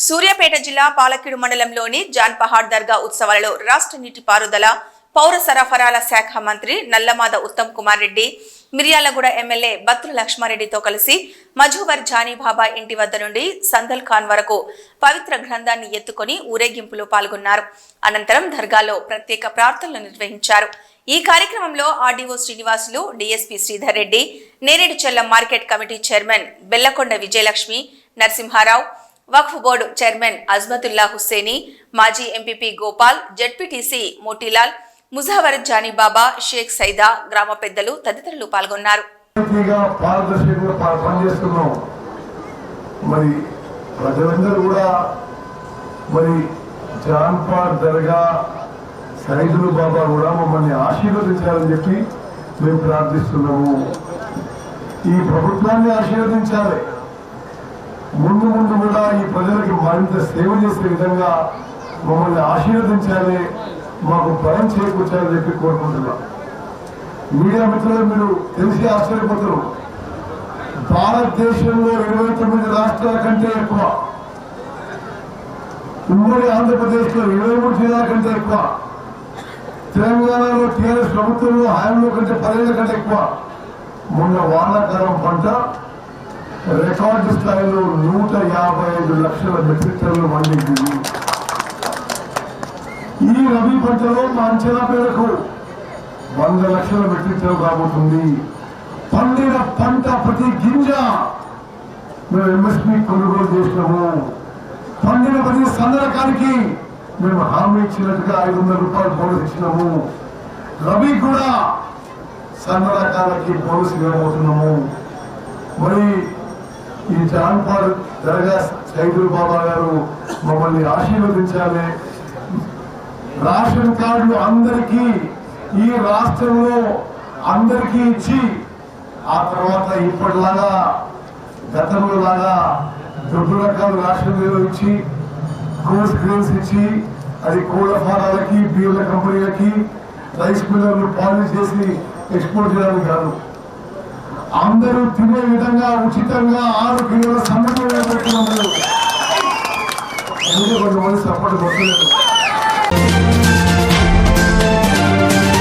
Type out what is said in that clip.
సూర్యాపేట జిల్లా పాలక్కిడు మండలంలోని జాన్ పహాడ్ దర్గా ఉత్సవాలలో రాష్ట్ర నీటిపారుదల పౌర సరఫరాల శాఖ మంత్రి నల్లమాద ఉత్తమ్ కుమార్ రెడ్డి, మిర్యాలగూడ ఎమ్మెల్యే బత్తుల లక్ష్మారెడ్డితో కలిసి మజువర్ జానీ బాబా ఇంటి వద్ద నుండి సందల్ ఖాన్ వరకు పవిత్ర గ్రంథాన్ని ఎత్తుకొని ఊరేగింపులో పాల్గొన్నారు. అనంతరం దర్గాలో ప్రత్యేక ప్రార్థనలు నిర్వహించారు. ఈ కార్యక్రమంలో RDO Srinivasulu, DSP Sridhar Reddy, Neredcherla market committee chairman Bellakonda Vijayalakshmi, Narasimharao, Waqf board chairman Azmatullah Hussaini, మాజీ ఎంపీపీ గోపాల్, జెడ్పీటీసీ మోటీలాల్, ముజావర్ జానీ బాబా, షేక్ సైదా, గ్రామ పెద్దలు తదితరులు పాల్గొన్నారు. ప్రజలందరూ కూడా జాన్పాడ్ దర్గా సైదులు బాబా కూడా మమ్మల్ని ఆశీర్వదించాలని చెప్పి మేము ప్రార్థిస్తున్నాము. ఈ ప్రభుత్వాన్ని ఆశీర్వదించాలి. ముందు ముందు కూడా ఈ ప్రజలకి మరింత సేవ చేసే విధంగా మమ్మల్ని ఆశీర్వదించాలి, మాకు బలం చేకూర్చాలని చెప్పి కోరుకుంటున్నాం. మీడియా మిత్రులు, మీరు తెలిసి ఆశ్చర్యపోతారు, భారతదేశంలో 29 రాష్ట్రాల కంటే ఎక్కువ, ఉమ్మడి ఆంధ్రప్రదేశ్ లో 23 జిల్లాల కంటే ఎక్కువ, తెలంగాణలో టీఆర్ఎస్ ప్రభుత్వంలో హయాంలో కంటే 10 ఏళ్ల కంటే ఎక్కువ మొన్న వానాకాలం పంట రికార్డు స్థాయిలో 155 లక్షల మెట్రిక్ టన్నులు పండించింది. ఈ రబీ పంటలో మా అంచనా మేరకు 100 లక్షల మెట్రిక్ టన్నులు రాబోతుంది. పండిన పంట ప్రతి గింజ మేము ఎంఎస్పీ కొనుగోలు చేసినాము. పండిన ప్రతి సందర్భానికి మేము హామీ ఇచ్చినట్టుగా 500 రూపాయలు బోనస్ ఇచ్చినాము. రబీ కూడా సన్న రకాలకి బోనస్ ఇవ్వబోతున్నాము. మరి ఈ జాన్పాడ్ దర్గా సైదుల్ బాబా గారు మమ్మల్ని ఆశీర్వదించాలి. రేషన్ కార్డులు అందరికీ ఈ రాష్ట్రంలో అందరికీ ఇచ్చి, ఆ తర్వాత ఇప్పటిలాగా గతంలో లాగా 2 రకాల రేషన్ ఇచ్చి, కోల్డ్ గ్రెయిన్స్ ఇచ్చి, అది కోళ్ల ఫారాలకి, బియ్యుల కంపెనీలకి, రైస్ మిల్లర్లు పాలిష్ చేసి ఎక్స్పోర్ట్ చేయడానికి కాదు, అందరూ తినే విధంగా ఉచితంగా 6 కిలోల సన్నగా పెట్టుకున్నాము. కొంతమంది సపోర్ట్ కొట్టలేదు.